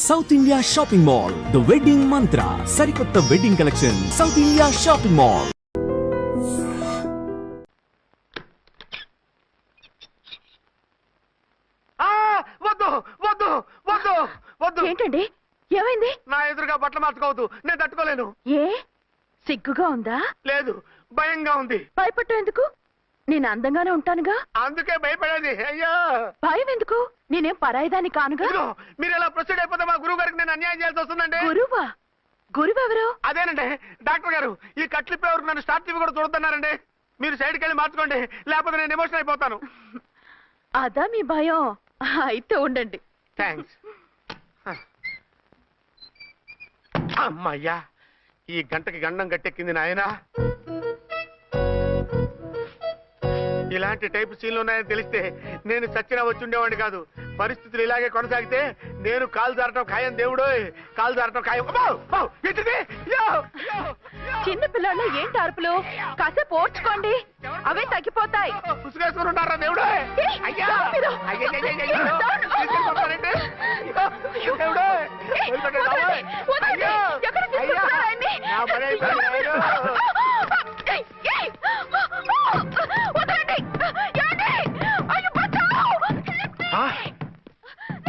South India shopping mall the wedding మంత్ర సరికొత్త wedding collection south India shopping mall. వద్దు వద్దు వద్దు వద్దు. ఏంటండి ఏమైంది? నా ఎదురుగా బట్టలు మార్చుకోవద్దు, నేను తట్టుకోలేను. ఏ సిగ్గుగా ఉందా? లేదు, భయంగా ఉంది. భయపట్టు ఎందుకు? నేను అందంగానే ఉంటానుగా. అందుకే భయపడేది. అయ్యో, భయం ఎందుకు? నేనేం పరాయిదాన్ని కానుగా. ఇదిగో, మీరు ఇలా ప్రొసీడ్ అయిపోతే మా గురువు గారికి నేను అన్యాయం చేయాల్సి వస్తుందండి. గురువా? గురువెవరు? అదేనండి డాక్టర్ గారు, ఈ కట్లిప్పే వరకు నన్ను స్టార్ట్ టీవీ కూడా చూడొద్దన్నారండి. మీరు సైడ్కి వెళ్ళి మార్చుకోండి, లేకపోతే నేను ఎమోషన్ అయిపోతాను. అదా మీ భయం? అయితే ఉండండి. థ్యాంక్స్. అమ్మయ్యా, ఈ గంటకి గండం గట్టెక్కింది నాయనా. ఇలాంటి టైప్ సీన్లు ఉన్నాయని తెలిస్తే నేను చచ్చినా వచ్చి ఉండేవాడిని కాదు. పరిస్థితులు ఇలాగే కొనసాగితే నేను కాలు జారటం ఖాయం. దేవుడు, కాలు జారటం ఖాయం. చిన్న పిల్లలు ఏంటి అరుపులు? కాసేపు ఓర్చుకోండి, అవే తగ్గిపోతాయి. ఉసుగేసుకుని ఉంటారా దేవుడు?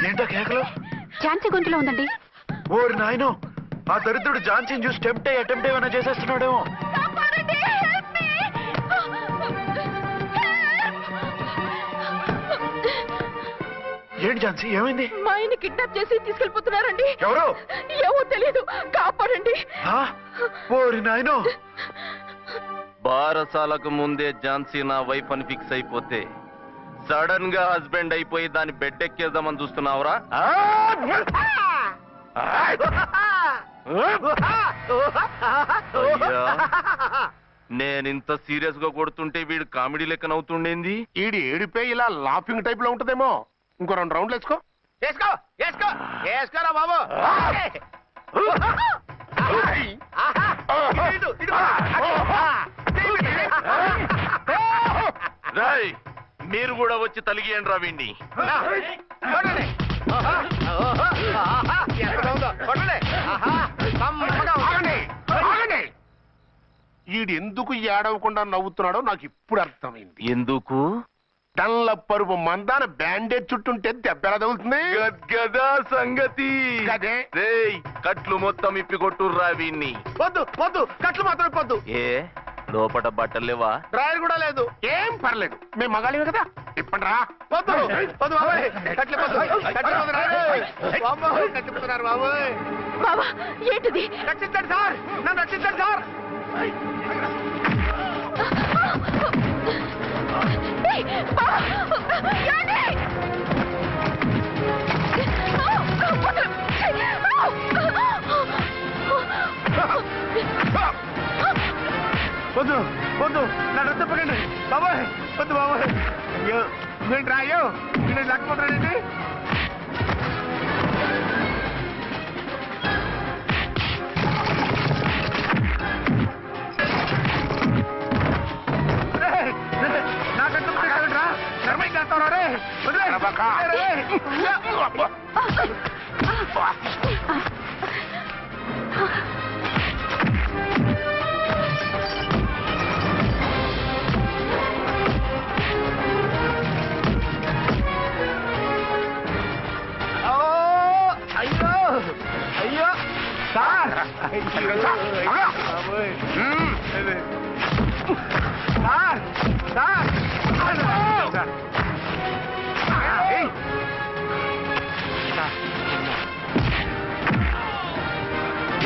ఏంటో కేకలు? ఝాన్సీ గొంతులో ఉందండి. ఓరి నాయనో, ఆ దరిద్రుడు ఝాన్సీని చూసి అటెంప్ట్ ఏమైనా చేసేస్తున్నాడేమో. ఏంటి ఝాన్సీ, ఏమైంది? మా ఆయన కిడ్నాప్ చేసి తీసుకెళ్ళిపోతున్నారండి. ఎవరు? ఏమో తెలియదు, కాపాడండి. ఓరి నాయనో. బారసాలకు ముందే ఝాన్సీ నా వైఫ్ అని ఫిక్స్ అయిపోతే సడన్ గా హస్బెండ్ అయిపోయి దాన్ని బెడ్ ఎక్కేద్దామని చూస్తున్నావురా? నేనింత సీరియస్ గా కొడుతుంటే వీడు కామెడీ లెక్క నవ్వుతుండేంది. ఈడి ఏడిపే ఇలా లాఫింగ్ టైప్ లో ఉంటదేమో. ఇంకో 2 రౌండ్లు వేసుకో. వేసుకో వేసుకో వేసుకోరా బాబు. రాయ్, మీరు కూడా వచ్చి తలిగియండి రా వీణ్ణి. ఈడు ఎందుకు ఏడవకుండా నవ్వుతున్నాడో నాకు ఇప్పుడు అర్థమైంది. ఎందుకు? డల్ల పరుపు మందాన బ్యాండేజ్ చుట్టుంటే దెబ్బెలా తగులుతుంది గదా సంగతి. అదే. రేయ్, కట్లు మొత్తం ఇప్పి కొట్టుర్రా వీణ్ణి. వద్దు వద్దు, కట్లు మాత్రం ఇప్పొద్దు. ఏ లోపట బట్టలు లేవా? డ్రాయర్ కూడా లేదు. ఏం పర్లేదు, మేము మగాళివి కదా. ఇప్పండి రా. వద్దు వద్దు బాబాయ్, కట్లు ఇప్పొద్దు. కట్లు ఇప్పొద్దు రా. బాబాయ్, కట్లు ఇప్పుతున్నారు బాబాయ్. బాబా, ఏంటిది? రక్షించండి సార్, నన్ను రక్షించండి సార్. వద్దు వద్దు, నన్ను చెప్పకండి బాబాయ్. వద్దు బాబాయ్. అయ్యో, నేను రాయో, నేను లేకపోతానండి.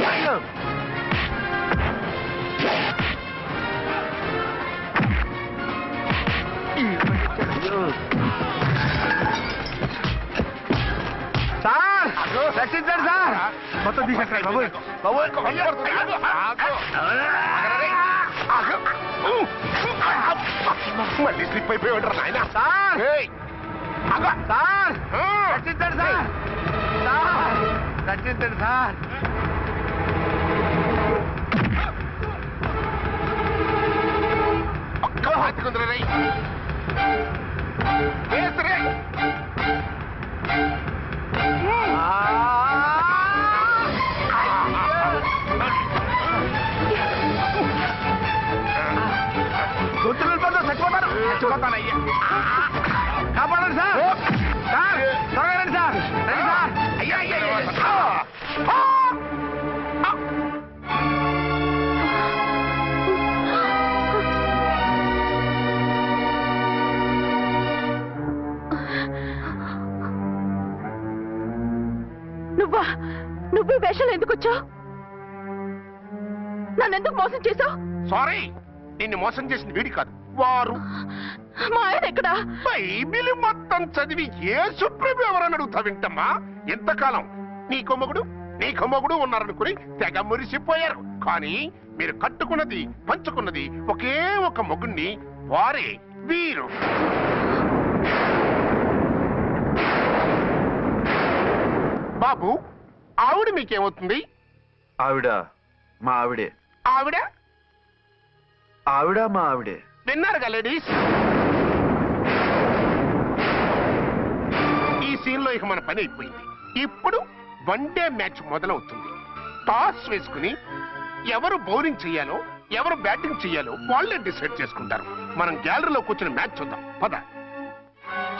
అయ్యో సార్, రక్షించండి సార్. మొత్తం తీసేస్తాను బాబోయ్. బాబోయ్, మళ్ళీ స్లిప్ అయిపోయి ఉంటారు నాయన. సార్ సార్, రక్షించండి సార్. సార్, రక్షించండి సార్. హత్తుకుందరై వేసరే. చచ్చిపోతానయ్యా. కాపాడండి సార్. సార్ త్వరగా రండి సార్. రండి సార్. అయ్యా అయ్యా అయ్యా. నువ్వు ఈ వేషాలు ఎందుకు వచ్చావు? నన్నెందుకు మోసం చేశావు? సారీ, నిన్ను మోసం చేసిన వీడి కాదు, వారు. మా ఆయన ఎక్కడా? బైబిల్ మొత్తం చదివి ఏ సుప్రీం ఎవరని అడుగుతా వింటమ్మా. ఎంతకాలం నీ కొమ్మగుడు ఉన్నారనుకుని తెగ మురిసిపోయారు. కానీ మీరు కట్టుకున్నది పంచుకున్నది ఒకే ఒక మొగుణ్ణి, వారే వీరు. బాబు, ఆవిడ మీకేమవుతుంది? ఆవిడ మా ఆవిడే. ఆవిడ ఆవిడ మా ఆవిడే. విన్నారుగా లేడీస్? ఈ సీన్ లో ఇక మన పని అయిపోయింది. ఇప్పుడు వన్ డే మ్యాచ్ మొదలవుతుంది. టాస్ వేసుకుని ఎవరు బౌలింగ్ చెయ్యాలో ఎవరు బ్యాటింగ్ చెయ్యాలో వాళ్ళే డిసైడ్ చేసుకుంటారు. మనం గ్యాలరీలో కూర్చుని మ్యాచ్ చూద్దాం. పద.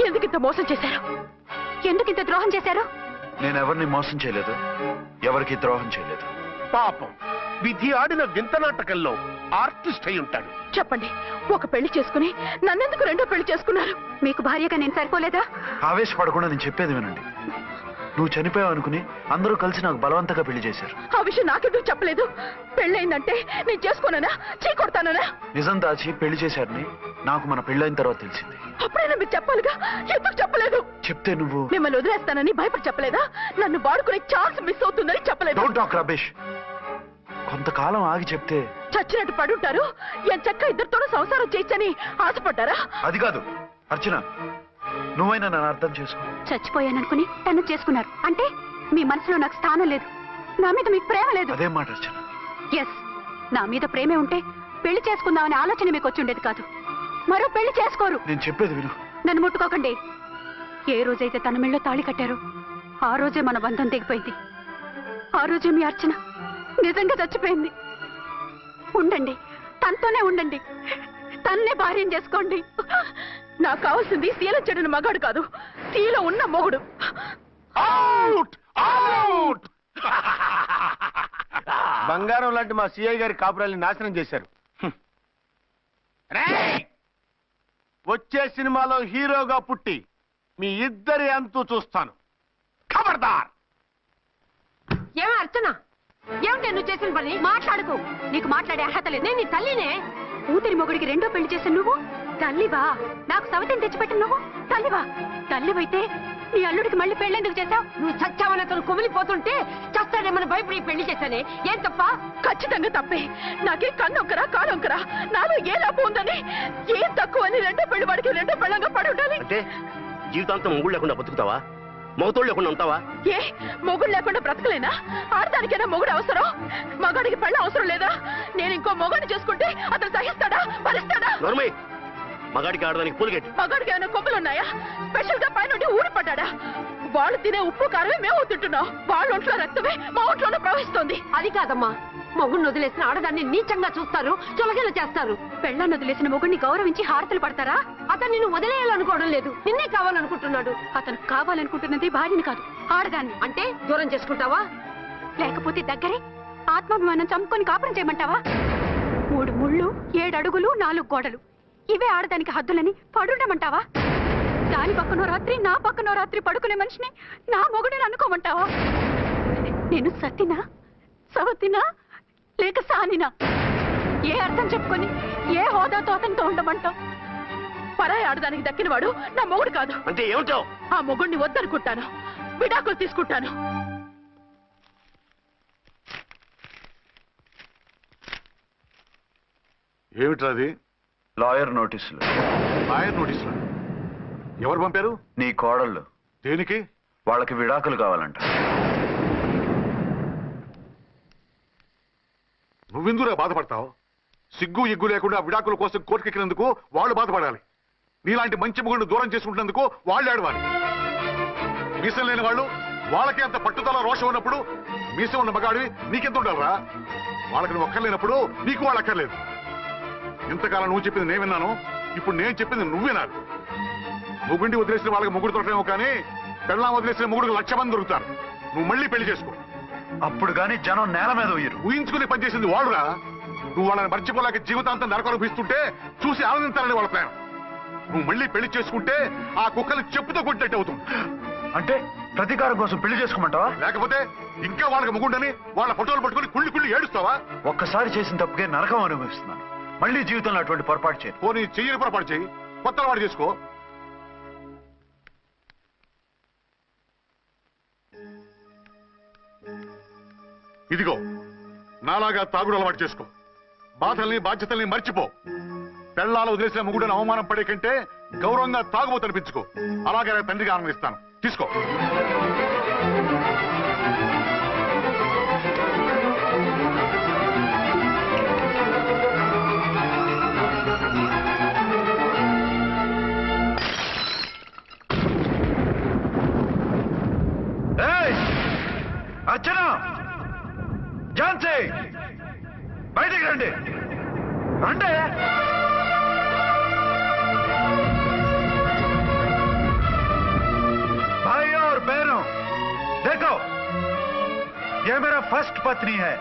ఎందుకింత మోసం చేశారు? ఎందుకింత ద్రోహం చేశారు? నేను ఎవరిని మోసం చేయలేదు, ఎవరికి ద్రోహం చేయలేదు. పాపం, విధి ఆడిన వింత నాటకంలో ఆర్టిస్ట్ అయి ఉంటాడు. చెప్పండి, ఒక పెళ్లి చేసుకుని నన్నెందుకు రెండో పెళ్లి చేసుకున్నారు? మీకు భార్యగా నేను సరిపోలేదా? ఆవేశపడకుండా నేను చెప్పేది వినండి. నువ్వు చనిపోయావు అనుకుని అందరూ కలిసి నాకు బలవంతంగా పెళ్లి చేశారు. ఆ విషయం నాకెందుకు చెప్పలేదు? పెళ్ళయిందంటే నేను చేసుకోనన్నా, చీకొడతానా? నిజం దాచి పెళ్లి చేశారని నాకు మన పెళ్ళైన తర్వాత తెలిసింది. అప్పుడైనా మీరు చెప్పాలిగా, ఎందుకు చెప్పలేదు? చెప్తే నువ్వు మిమ్మల్ని వదిలేస్తానని భయపడి చెప్పలేదా? నన్ను వాడుకునే ఛాన్స్ మిస్ అవుతుందని చెప్పలేదు. Don't talk Ramesh. కొంతకాలం ఆగి చెప్తే చచ్చినట్టు పడుంటారు. ఎంత చక్క ఇద్దరితోనూ సంసారం చేయొచ్చని ఆశపడ్డారా? అది కాదు అర్చన, నువ్వైనా నన్ను అర్థం చేసుకో. చచ్చిపోయాననుకుని తను చేసుకున్నారు అంటే మీ మనసులో నాకు స్థానం లేదు, నా మీద మీకు ప్రేమ లేదు. అదే మాట అర్చన. ఎస్, నా మీద ప్రేమే ఉంటే పెళ్లి చేసుకుందామనే ఆలోచన మీకు వచ్చి ఉండేది కాదు. మరో పెళ్లి చేసుకోరు. నేను చెప్పేది విను. నన్ను ముట్టుకోకండి. ఏ రోజైతే తన మెళ్ళో తాళి కట్టారో ఆ రోజే మన బంధం తెగిపోయింది. ఆ రోజే మీ అర్చన నిజంగా చచ్చిపోయింది. ఉండండి, తనతోనే ఉండండి, తన్నే భార్యం చేసుకోండి. నాకు కావాల్సింది శీలం చెడిన మగాడు కాదు, శీలం ఉన్న మొగుడు. Out out. బంగారం లాంటి మా సిఐ గారి కాపురాల్ని నాశనం చేశారు. రేయ్! వచ్చే సినిమాలో హీరోగా పుట్టి మీ ఇద్దరి అంతు చూస్తాను. ఖబర్దార్. ఏమో అర్చన, ఏమిటి నువ్వు చేసిన పని? మాట్లాడుకో, నీకు మాట్లాడే అర్హత లేదు. నేను నీ తల్లినే. కూతురి మొగుడికి రెండో పెళ్లి చేసిన నువ్వు తల్లివా? నాకు సవతిని తెచ్చిపెట్టిన నువ్వు తల్లివా? తల్లివైతే నీ అల్లుడికి మళ్ళీ పెళ్ళెందుకు చేశావు? నువ్వు చచ్చావని అతను కుమిలిపోతుంటే చస్తాడేమని భయపడి పెళ్లి చేశానే. ఏం తప్ప? ఖచ్చితంగా తప్పే. నాకే కన్నొక్కరా కానొక్కరా, నాలో ఏ లాభం ఉందని, ఏం తక్కువ అని రెండో పెళ్లి వాడికి రెండో పెళ్ళంగా పడి ఉండాలి. అంటే జీవితాంతం మొగుడు లేకుండా బతుకుతావా? మొగతోడు లేకుండా ఉంటావా? ఏ మొగుడు లేకుండా బ్రతకలేనా? ఆడదానికైనా మొగుడు అవసరం, మగాడికి పెళ్ళ అవసరం లేదా? నేను ఇంకో మొగాడిని చేసుకుంటే అతను సహిస్తాడా, భరిస్తాడా? నోర్మై, మగాడికి ఆడదానికి పూలిగెట్టి. మగాడికి ఏమైనా కొమ్ములున్నాయా? స్పెషల్ గా పైనుండి ఊడి పడ్డాడా? వాళ్ళు తినే ఉప్పు కారమే మేము తింటున్నాం. వాళ్ళ ఒంట్లో రక్తమే మా ఒంట్లోనే ప్రవహిస్తోంది. అది కాదమ్మా, మొగుడిని వదిలేసిన ఆడదాన్ని నీచంగా చూస్తారు, చులకన చేస్తారు. పెళ్ళాన్ని వదిలేసిన మొగుడిని గౌరవించి హారతలు పడతారా? అతను నిన్ను వదిలేయాలనుకోవడం లేదు, నిన్నే కావాలనుకుంటున్నాడు. అతను కావాలనుకుంటున్నది భార్యని కాదు, ఆడదాన్ని. అంటే దూరం చేసుకుంటావా? లేకపోతే దగ్గరే ఆత్మాభిమానం చంపుకొని కాపురం చేయమంటావా? 3 ముళ్ళు 7 అడుగులు 4 గోడలు, ఇవే ఆడదానికి హద్దులని పడుండమంటావా? దాని పక్కనో రాత్రి నా పక్కనో రాత్రి పడుకునే మనిషిని నా మొగుడిని అనుకోమంటావా? నేను సతినా, సవతినా, లేక సానినా? ఏ అర్థం చెప్పుకొని ఏ హోదాతో అతనితో ఉండమంటావు? పరాయి ఆడదానికి దక్కినవాడు నా మొగుడు కాదు. అంటే ఏమిటో? ఆ మొగుడిని వద్దనుకుంటాను, విడాకులు తీసుకుంటాను. ఏమిట్రాది? లాయర్ నోటీసులు. లాయర్ నోటీసులు ఎవరు పంపారు? నీ కోడళ్ళు. దేనికి? వాళ్ళకి విడాకులు కావాలంట. నువ్వెందుకురా బాధపడతావు? సిగ్గు ఎగ్గు లేకుండా విడాకుల కోసం కోర్టుకెక్కినందుకు వాళ్ళు బాధపడాలి. నీలాంటి మంచి మొగుడిని దూరం చేసుకుంటున్నందుకు వాళ్ళు ఏడవాలి. మీసం లేని వాళ్ళు, వాళ్ళకి అంత పట్టుదల రోషం ఉన్నప్పుడు మీసం ఉన్న మగాడివి నీకెంత ఉండాలరా? వాళ్ళకి నువ్వు ఒక్కర్లేనప్పుడు నీకు వాళ్ళు అక్కర్లేదు. ఇంతకాలం నువ్వు చెప్పింది నేను విన్నాను, ఇప్పుడు నేను చెప్పింది నువ్వే నాకు. మొగుండి వదిలేసిన వాళ్ళకి మొగుడు దొరకలేమో కానీ పెళ్ళాం వదిలేసిన మొగుడికి 1,00,000 మంది దొరుకుతారు. నువ్వు మళ్ళీ పెళ్లి చేసుకో. అప్పుడు గాని జనం నేల మీద ఉయ్యరు. ఊహించుకుని పనిచేసింది వాడురా. నువ్వు వాళ్ళని మర్చిపోలేక జీవితాంతం నరకం అనిపిస్తుంటే చూసి ఆనందించాలని వాళ్ళ ప్లాన్. నువ్వు మళ్ళీ పెళ్లి చేసుకుంటే ఆ కుక్కలు చెప్పుతో కొట్టినట్టు అవుతుంది. అంటే ప్రతీకారం కోసం పెళ్లి చేసుకోమంటావా? లేకపోతే ఇంకా వాళ్ళకి మొగుండని వాళ్ళ ఫోటోలు పట్టుకుని కుళ్ళి కుళ్ళి ఏడుస్తావా? ఒక్కసారి చేసిన తప్పుకే నరకం అనుభవిస్తున్నాను. మళ్ళీ జీవితంలో అటువంటి పొరపాటు చేయను. పోనీ చెయ్యని పొరపాటు చెయ్యి, కొత్త వాడు చేసుకో. ఇదిగో నాలాగా తాగుడు అలవాటు చేసుకో. బాధల్ని బాధ్యతల్ని మర్చిపో. పెళ్ళాలు వదిలేసిన మొగుడని అవమానం పడే కంటే గౌరవంగా తాగుబోతు అనిపించుకో. అలాగే తండ్రిగా ఆనందిస్తాను. తీసుకో. అర్చన, ఝాన్సీ, బయటికి రండి. రండి. भाई और बहनों, देखो ये मेरा फर्स्ट पत्नी है.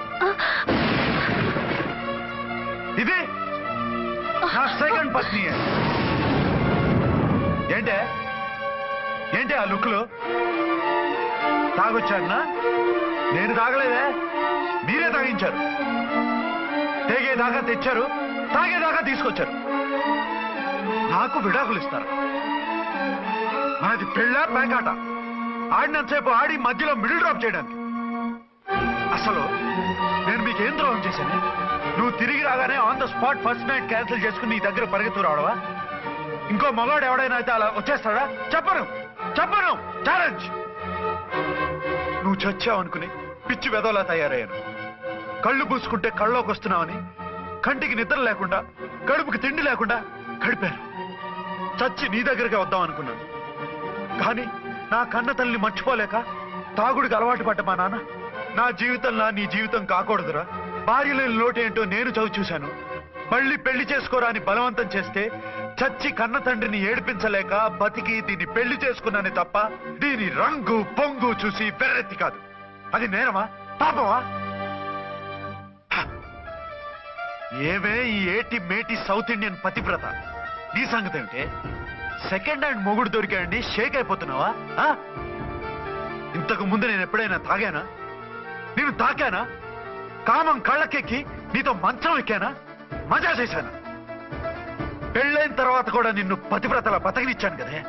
ఇది నా సెకండ్ పత్ని. ఏంటి ఆ లుక్లు? తాగొచ్చానా? నేను తాగలేదే, మీరే తాగించారు. తేగేదాకా తెచ్చారు, తాగేదాకా తీసుకొచ్చారు. నాకు విడాకులు ఇస్తారు. మనది పెళ్ళా పేకాట? ఆడినంతసేపు ఆడి మధ్యలో మిడిల్ డ్రాప్ చేయడానికి. అసలు నేను మీకేం ద్రోహం చేశాను? నువ్వు తిరిగి రాగానే on the spot first night cancel చేసుకుని నీ దగ్గర పరిగెత్తు రావడవా? ఇంకో మగాడు ఎవడైనా అయితే అలా వచ్చేస్తాడా? చెప్పను ఛాలెంజ్. నువ్వు చచ్చావు అనుకుని పిచ్చి వెదవలా తయారయ్యాను. కళ్ళు పూసుకుంటే కళ్ళలోకి వస్తున్నావని కంటికి నిద్ర లేకుండా కడుపుకి తిండి లేకుండా గడిపాను. చచ్చి నీ దగ్గరగా వద్దాం అనుకున్నాను. కానీ నా కన్న తల్లిని మర్చిపోలేక తాగుడికి అలవాటు పడ్డ మా నాన్న నా జీవితంలా నీ జీవితం కాకూడదురా, భార్య లేని లోటేంటో నేను చవి చూశాను, మళ్ళీ పెళ్లి చేసుకోరా అని బలవంతం చేస్తే చచ్చి కన్న తండ్రిని ఏడిపించలేక బతికి దీన్ని పెళ్లి చేసుకున్నానే తప్ప దీని రంగు పొంగు చూసి వెర్రెత్తి కాదు. అది నేరమా, పాపమా? ఏమే ఈ ఏటి మేటి సౌత్ ఇండియన్ పతివ్రత, నీ సంగతి ఏమిటే? సెకండ్ హ్యాండ్ మొగుడు దొరికాయండి షేక్ అయిపోతున్నావా? ఇంతకు ముందు నేను ఎప్పుడైనా తాగానా? నేను తాకానా? కామం కళ్ళకెక్కి నీతో మంచం ఎక్కానా? మజా చేశానా? పెళ్ళైన తర్వాత కూడా నిన్ను పతివ్రతలా బతకనిచ్చాను కదే.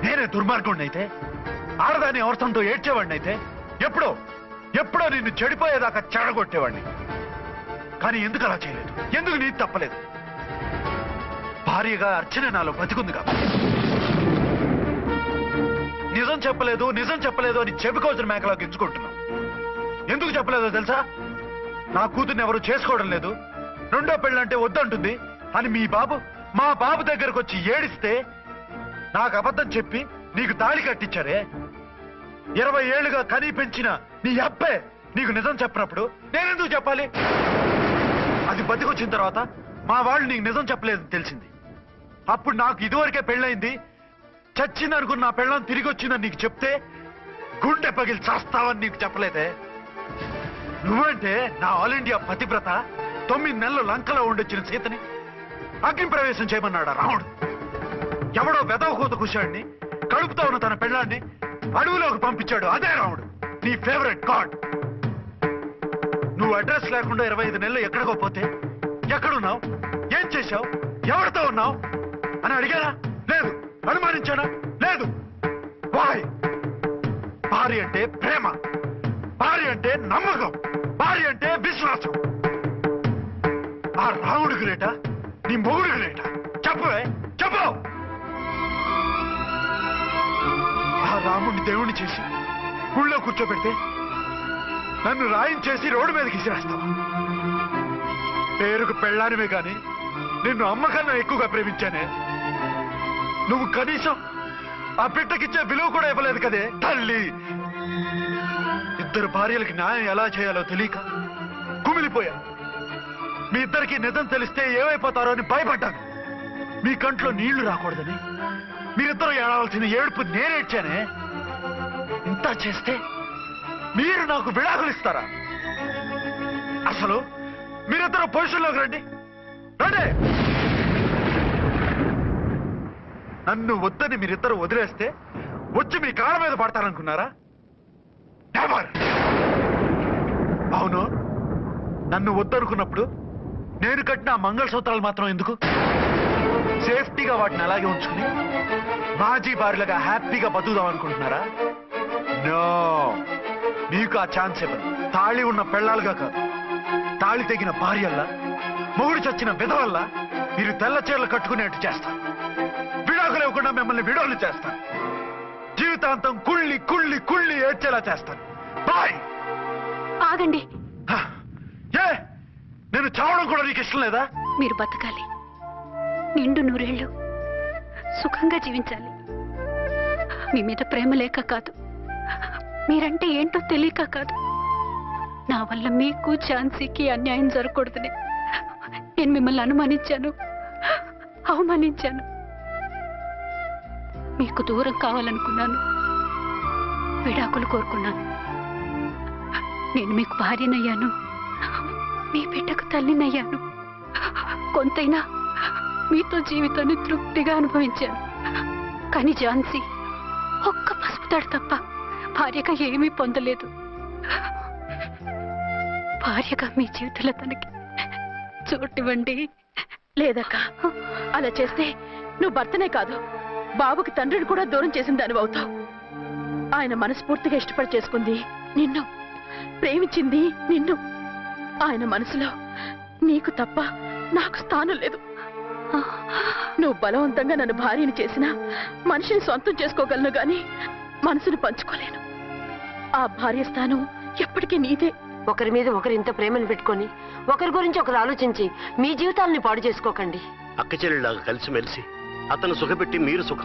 నేనే దుర్మార్గుడినైతే, ఆడదాన్ని అవసరంతో ఏడ్చేవాడినైతే ఎప్పుడో నిన్ను చెడిపోయేదాకా చెడగొట్టేవాడిని. కానీ ఎందుకు అలా చేయలేదు? ఎందుకు నీది తప్పలేదు? భార్యగా అర్చన నాలో బతికుంది కాబట్టి. నిజం చెప్పలేదు అని చెప్పుకోవచ్చిన మేకలా గించుకుంటున్నావు. ఎందుకు చెప్పలేదో తెలుసా? నా కూతుర్ని ఎవరు చేసుకోవడం లేదు, రెండో పెళ్ళంటే వద్దంటుంది అని మా బాబు దగ్గరకు వచ్చి ఏడిస్తే నాకు అబద్ధం చెప్పి నీకు తాళి కట్టించారే. 20 ఏళ్లుగా కనీ పెంచిన నీ అబ్బే నీకు నిజం చెప్పినప్పుడు నేనెందుకు చెప్పాలి? అది బతికొచ్చిన తర్వాత మా వాళ్ళు నీకు నిజం చెప్పలేదని తెలిసింది. అప్పుడు నాకు ఇదివరకే పెళ్ళయింది, చచ్చిందనుకున్న నా పెళ్ళం తిరిగి వచ్చిందని నీకు చెప్తే గుండె పగిలి చేస్తావని నీకు చెప్పలేదే. నువ్వంటే నా ఆల్ ఇండియా పతివ్రత 9 నెలలు లంకలో ఉండొచ్చిన సీతని అగ్ని ప్రవేశం చేయమన్నాడా రాముడు? ఎవడో వెదవ కూత కుషాడిని కడుపుతో ఉన్న తన పెళ్ళాన్ని అడవులోకి పంపించాడు అదే రాముడు, నీ ఫేవరెట్ గాడ్. నువ్వు అడ్రస్ లేకుండా 25 నెలలు ఎక్కడికో పోతే ఎక్కడున్నావు, ఏం చేశావు, ఎవరితో ఉన్నావు అని అడిగానా? లేదు. అనుమానించానా? లేదు. వాయ్? భార్య అంటే ప్రేమ, భార్య అంటే నమ్మకం, భార్య అంటే విశ్వాసం. ఆ రాముడు గ్రేటా, నీ మొగుడు గ్రేటా? చెప్పవే, చెప్పు. ఆ రాముడిని దేవుణ్ణి చేసి గుళ్ళో కూర్చోబెడితే నన్ను రాయించేసి రోడ్డు మీదకి విసిరేస్తావా? పేరుకు పెళ్ళానివే గాని నిన్ను అమ్మకన్నా ఎక్కువగా ప్రేమించానే. నువ్వు కనీసం ఆ బిడ్డకిచ్చే విలువ కూడా ఇవ్వలేదు కదే తల్లి. 2 భార్యలకి న్యాయం ఎలా చేయాలో తెలియక కుమిలిపోయా. మీ ఇద్దరికి నిజం తెలిస్తే ఏమైపోతారో అని భయపడ్డాను. మీ కంట్లో నీళ్లు రాకూడదని మీరిద్దరూ ఏడవలసిన ఏడుపు నేనేడ్చానే. ఇంత చేస్తే మీరు నాకు విడాకులు ఇస్తారా? అసలు మీరిద్దరూ పొజిషన్లోకి రండి, రండి. నన్ను వద్దని మీరిద్దరు వదిలేస్తే వచ్చి మీ కాళ్ళ మీద పడతారనుకున్నారా? నెవర్. అవును, నన్ను వద్దనుకున్నప్పుడు నేను కట్టిన ఆ మంగళసూత్రాలు మాత్రం ఎందుకు? సేఫ్టీగా వాటిని అలాగే ఉంచుకుని మాజీ భార్యలుగా హ్యాపీగా బతుకుదాం అనుకుంటున్నారా? నో, మీకు ఆ ఛాన్స్ ఇవ్వను. తాళి ఉన్న పెళ్ళాలుగా కాదు, తాళి తెగిన భార్యల్లా, మొగుడు చచ్చిన విధవల్లా మీరు తెల్ల చీరలు కట్టుకునేట్టు చేస్తాను. విడాకులు ఇవ్వకుండా మిమ్మల్ని విడాకులు చేస్తాను. జీవితాంతం కుళ్ళి కుళ్ళి కుళ్ళి ఏడ్చేలా చేస్తాను. బాయ్. ఆగండి. ఏ, నేను చావడం కూడా నీకు ఇష్టం లేదా? మీరు బతకాలి, నిండు నూరేళ్లు సుఖంగా జీవించాలి. మీ మీద ప్రేమ లేక కాదు, మీరంటే ఏంటో తెలియక కాదు. నా వల్ల మీకు ఝాన్సీకి అన్యాయం జరగకూడదని నేను మిమ్మల్ని అనుమానించాను, అవమానించాను. మీకు దూరం కావాలనుకున్నాను, విడాకులు కోరుకున్నాను. నేను మీకు భార్యనయ్యాను, మీ బిడ్డకు తల్లినయ్యాను. కొంతైనా మీతో జీవితాన్ని తృప్తిగా అనుభవించాను. కానీ ఝాన్సీ ఒక్క పసుపుతాడు తప్ప భార్యగా ఏమీ పొందలేదు. భార్యగా మీ జీవితంలో తనకి చోటివ్వండి. లేదక్క, అలా చేస్తే నువ్వు భర్తనే కాదు, బాబుకి తండ్రిని కూడా దూరం చేసిన దానివి అవుతావు. ఆయన మనస్ఫూర్తిగా ఇష్టపడి చేసుకుంది నిన్ను, ప్రేమించింది నిన్ను. ఆయన మనసులో నీకు తప్ప నాకు స్థానం లేదు. నువ్వు బలవంతంగా నన్ను భార్యని చేసినా మనిషిని సొంతం చేసుకోగలను గాని మనసును పంచుకోలేను. ఆ భార్య స్థానం ఎప్పటికీ నీదే. ఒకరి మీద ఒకరు ఇంత ప్రేమను పెట్టుకొని ఒకరి గురించి ఒకరు ఆలోచించి మీ జీవితాలని పాడు చేసుకోకండి. అక్క చెల్లెళ్ళలాగా కలిసిమెలిసి అతను సుఖపెట్టి మీరు సుఖంగా